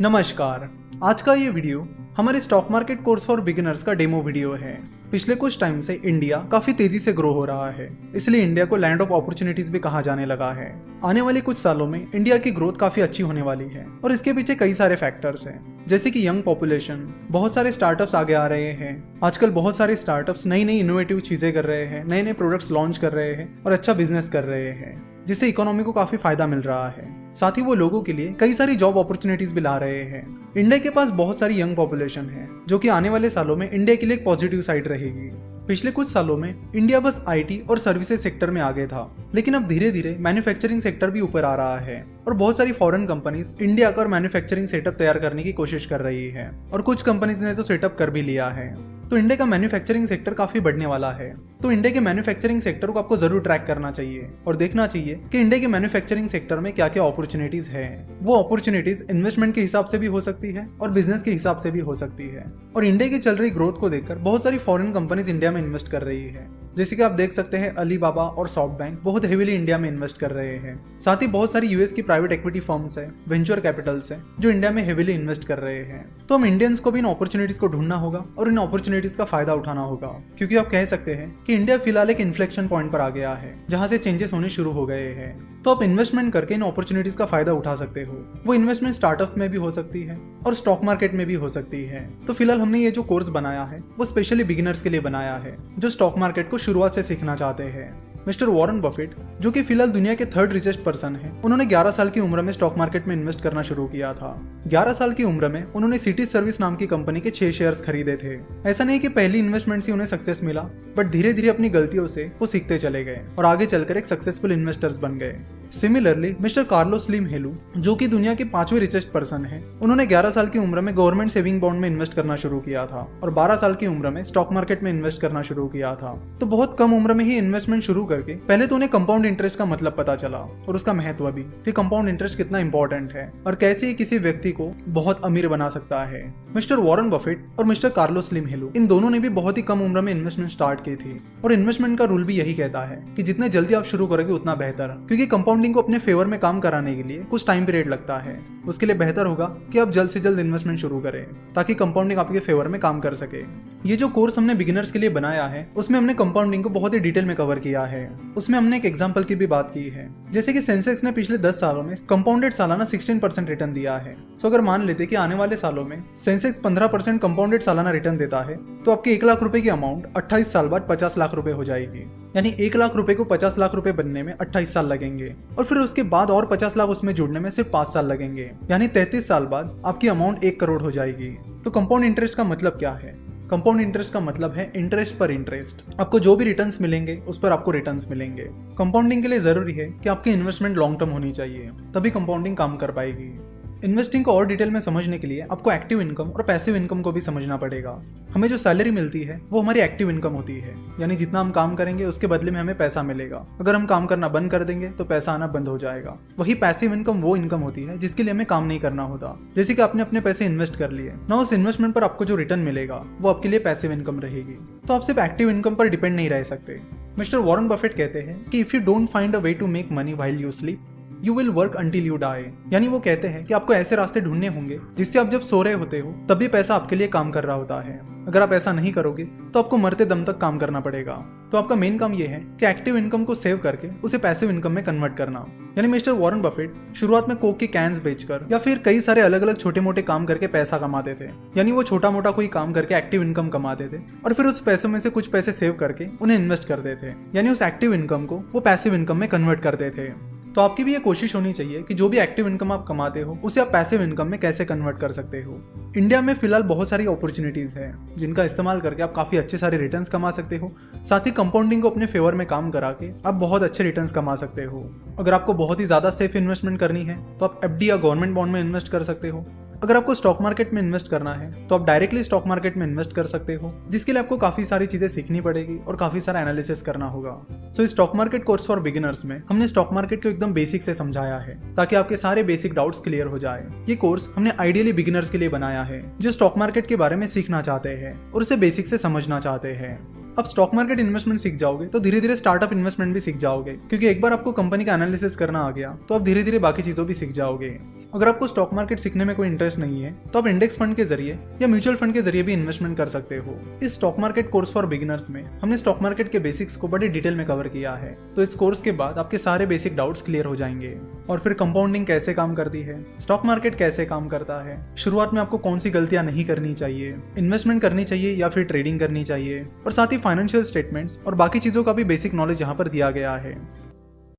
नमस्कार। आज का ये वीडियो हमारे stock market course for beginners का डेमो वीडियो है। पिछले कुछ टाइम से इंडिया काफी तेजी से ग्रो हो रहा है, इसलिए इंडिया को लैंड ऑफ अपॉर्चुनिटीज भी कहा जाने लगा है। आने वाले कुछ सालों में इंडिया की ग्रोथ काफी अच्छी होने वाली है और इसके पीछे कई सारे फैक्टर्स हैं, जैसे कि यंग पॉपुलेशन, बहुत सारे स्टार्टअप्स आगे आ रहे हैं। आजकल बहुत सारे स्टार्टअप्स नई नई इनोवेटिव चीजें कर रहे हैं, नए नए प्रोडक्ट्स लॉन्च कर रहे हैं और अच्छा बिजनेस कर रहे हैं, जिससे इकोनॉमी को काफी फायदा मिल रहा है। साथ ही वो लोगों के लिए कई सारी जॉब अपॉर्चुनिटीज भी ला रहे हैं। इंडिया के पास बहुत सारी यंग पॉपुलेशन है, जो कि आने वाले सालों में इंडिया के लिए एक पॉजिटिव साइड रहेगी। पिछले कुछ सालों में इंडिया बस आईटी और सर्विसेज सेक्टर में आगे था, लेकिन अब धीरे धीरे मैन्युफैक्चरिंग सेक्टर भी ऊपर आ रहा है और बहुत सारी फॉरेन कंपनीज इंडिया का मैन्युफैक्चरिंग सेटअप तैयार करने की कोशिश कर रही है और कुछ कंपनीज ने तो सेटअप कर भी लिया है। तो इंडिया का मैन्युफैक्चरिंग सेक्टर काफी बढ़ने वाला है। तो इंडिया के मैन्युफैक्चरिंग सेक्टर को आपको जरूर ट्रैक करना चाहिए और देखना चाहिए कि इंडिया के मैन्युफैक्चरिंग सेक्टर में क्या क्या अपॉर्चुनिटीज है। वो अपॉर्चुनिटीज इन्वेस्टमेंट के हिसाब से भी हो सकती है और बिजनेस के हिसाब से भी हो सकती है। और इंडिया की चल रही ग्रोथ को देखकर बहुत सारी फॉरेन कंपनीज इंडिया में इन्वेस्ट कर रही है, जैसे कि आप देख सकते हैं अलीबाबा और सॉफ्टबैंक बहुत हेवीली इंडिया में इन्वेस्ट कर रहे हैं। साथ ही बहुत सारी यूएस की प्राइवेट इक्विटी फर्म्स है, वेंचर कैपिटल्स है, जो इंडिया में हेवीली इन्वेस्ट कर रहे हैं। तो हम इंडियंस को भी इन अपॉर्चुनिटीज को ढूंढना होगा और इन अपॉर्चुनिटीज का फायदा उठाना होगा, क्योंकि आप कह सकते हैं कि इंडिया फिलहाल एक इन्फ्लेक्शन पॉइंट पर आ गया है, जहां से चेंजेस होने शुरू हो गए हैं। तो आप इन्वेस्टमेंट करके इन अपॉर्चुनिटीज का फायदा उठा सकते हो। वो इन्वेस्टमेंट स्टार्टअप्स में भी हो सकती है और स्टॉक मार्केट में भी हो सकती है। तो फिलहाल हमने ये जो कोर्स बनाया है वो स्पेशली बिगिनर्स के लिए बनाया है, जो स्टॉक मार्केट को शुरुआत से सीखना चाहते हैं। मिस्टर वॉरेन बफेट, जो कि फिलहाल दुनिया के 3rd रिचेस्ट पर्सन है, उन्होंने 11 साल की उम्र में स्टॉक मार्केट में इन्वेस्ट करना शुरू किया था। 11 साल की उम्र में उन्होंने सिटी सर्विस नाम की कंपनी के 6 शेयर्स खरीदे थे। ऐसा नहीं कि पहली इन्वेस्टमेंट से उन्हें सक्सेस मिला, बट धीरे धीरे अपनी गलतियों से वो सीखते चले गए और आगे चलकर एक सक्सेसफुल इन्वेस्टर्स बन गए। सिमिलरली मिस्टर कार्लोस स्लिम हेलू, जो कि दुनिया के 5वें रिचेस्ट पर्सन है, उन्होंने 11 साल की उम्र में गवर्नमेंट सेविंग बॉन्ड में इन्वेस्ट करना शुरू किया था और 12 साल की उम्र में स्टॉक मार्केट में इन्वेस्ट करना शुरू किया था। तो बहुत कम उम्र में ही इन्वेस्टमेंट शुरू करके पहले तो उन्हें कंपाउंड इंटरेस्ट का मतलब पता चला और उसका महत्व भी कि कंपाउंड इंटरेस्ट कितना इंपॉर्टेंट है और कैसे ये किसी व्यक्ति को बहुत अमीर बना सकता है। मिस्टर वॉरेन बफेट और मिस्टर कार्लोस स्लिम हेलू, इन दोनों ने भी बहुत ही कम उम्र में इन्वेस्टमेंट स्टार्ट की थी और इन्वेस्टमेंट का रूल भी यही कहता है कि जितने जल्दी आप शुरू करोगे उतना बेहतर, क्योंकि कंपाउंडिंग को अपने फेवर में काम कराने के लिए कुछ टाइम पीरियड लगता है। उसके लिए बेहतर होगा कि आप जल्द से जल्द इन्वेस्टमेंट शुरू करें ताकि कंपाउंडिंग आपके फेवर में काम कर सके। ये जो कोर्स हमने बिगिनर्स के लिए बनाया है, उसमें हमने कंपाउंडिंग को बहुत ही डिटेल में कवर किया है। उसमें हमने एक एग्जांपल की भी बात की है, जैसे कि सेंसेक्स ने पिछले 10 सालों में कंपाउंडेड सालाना 16% रिटर्न दिया है। तो अगर मान लेते कि आने वाले सालों में सेंसेक्स 15% कंपाउंडेड सालाना रिटर्न देता है, तो आपके 1 लाख रुपए की अमाउंट 28 साल बाद 50 लाख रुपए हो जाएगी। यानी 1 लाख रुपए को 50 लाख रुपए बनने में 28 साल लगेंगे और फिर उसके बाद और 50 लाख उसमें जुड़ने में सिर्फ 5 साल लगेंगे। यानी 33 साल बाद आपकी अमाउंट 1 करोड़ हो जाएगी। तो कंपाउंड इंटरेस्ट का मतलब क्या है? कंपाउंड इंटरेस्ट का मतलब है इंटरेस्ट पर इंटरेस्ट। आपको जो भी रिटर्न्स मिलेंगे उस पर आपको रिटर्न्स मिलेंगे। कंपाउंडिंग के लिए जरूरी है कि आपकी इन्वेस्टमेंट लॉन्ग टर्म होनी चाहिए, तभी कंपाउंडिंग काम कर पाएगी। इन्वेस्टिंग को और डिटेल में समझने के लिए आपको एक्टिव इनकम और पैसिव इनकम को भी समझना पड़ेगा। हमें जो सैलरी मिलती है वो हमारी एक्टिव इनकम होती है, यानी जितना हम काम करेंगे उसके बदले में हमें पैसा मिलेगा। अगर हम काम करना बंद कर देंगे तो पैसा आना बंद हो जाएगा। वही पैसिव इनकम वो इनकम होती है जिसके लिए हमें काम नहीं करना होता, जैसे कि आपने अपने पैसे इन्वेस्ट कर लिए ना, उस इन्वेस्टमेंट पर आपको जो रिटर्न मिलेगा वो आपके लिए पैसिव इनकम रहेगी। तो आप सिर्फ एक्टिव इनकम पर डिपेंड नहीं रह सकते। मिस्टर वॉरेन बफेट कहते हैं कि if you don't find a way to make money while you sleep, you will work until you die. यानी वो कहते हैं कि आपको ऐसे रास्ते ढूंढने होंगे जिससे आप जब सो रहे होते हो तब भी पैसा आपके लिए काम कर रहा होता है। अगर आप ऐसा नहीं करोगे तो आपको मरते दम तक काम करना पड़ेगा। तो आपका मेन काम ये है कि एक्टिव इनकम को सेव करके उसे पैसिव इनकम में कन्वर्ट करना। यानी मिस्टर वॉरेन बफेट शुरुआत में कोक के कैंस बेचकर या फिर कई सारे अलग अलग छोटे मोटे काम करके पैसा कमाते थे। यानी वो छोटा मोटा कोई काम करके एक्टिव इनकम कमाते थे और फिर उस पैसों में से कुछ पैसे सेव करके उन्हें इन्वेस्ट करते थे। यानी उस एक्टिव इनकम को वो पैसिव इनकम में कन्वर्ट करते थे। तो आपकी भी ये कोशिश होनी चाहिए कि जो भी एक्टिव इनकम आप कमाते हो उसे आप पैसिव इनकम में कैसे कन्वर्ट कर सकते हो। इंडिया में फिलहाल बहुत सारी अपॉर्चुनिटीज है जिनका इस्तेमाल करके आप काफी अच्छे सारे रिटर्न्स कमा सकते हो। साथ ही कंपाउंडिंग को अपने फेवर में काम करा के आप बहुत अच्छे रिटर्न्स कमा सकते हो। अगर आपको बहुत ही ज्यादा सेफ इन्वेस्टमेंट करनी है तो आप एफडी या गवर्नमेंट बॉन्ड में इन्वेस्ट कर सकते हो। अगर आपको स्टॉक मार्केट में इन्वेस्ट करना है तो आप डायरेक्टली स्टॉक मार्केट में इन्वेस्ट कर सकते हो, जिसके लिए आपको काफी सारी चीजें सीखनी पड़ेगी और काफी सारा एनालिसिस करना होगा। सो इस stock market course for beginners में हमने स्टॉक मार्केट को एकदम बेसिक से समझाया है ताकि आपके सारे बेसिक डाउट्स क्लियर हो जाए। ये कोर्स हमने आइडियली बिगिनर्स के लिए बनाया है जो स्टॉक मार्केट के बारे में सीखना चाहते हैं और उसे बेसिक से समझना चाहते हैं। अब स्टॉक मार्केट इन्वेस्टमेंट सीख जाओगे तो धीरे धीरे स्टार्टअप इन्वेस्टमेंट भी सीख जाओगे, क्योंकि एक बार आपको कंपनी का एनालिसिस करना आ गया तो आप धीरे धीरे बाकी चीजों भी सीख जाओगे। अगर आपको स्टॉक मार्केट सीखने में कोई इंटरेस्ट नहीं है तो आप इंडेक्स फंड के जरिए या म्यूचुअल फंड के जरिए भी इन्वेस्टमेंट कर सकते हो। इस stock market course for beginners में हमने स्टॉक मार्केट के बेसिक्स को बड़े डिटेल में कवर किया है, तो इस कोर्स के बाद आपके सारे बेसिक डाउट्स क्लियर हो जाएंगे। और फिर कंपाउंडिंग कैसे काम करती है, स्टॉक मार्केट कैसे काम करता है, शुरुआत में आपको कौन सी गलतियां नहीं करनी चाहिए, इन्वेस्टमेंट करनी चाहिए या फिर ट्रेडिंग करनी चाहिए, और साथ ही फाइनेंशियल स्टेटमेंट्स और बाकी चीजों का भी बेसिक नॉलेज यहाँ पर दिया गया है।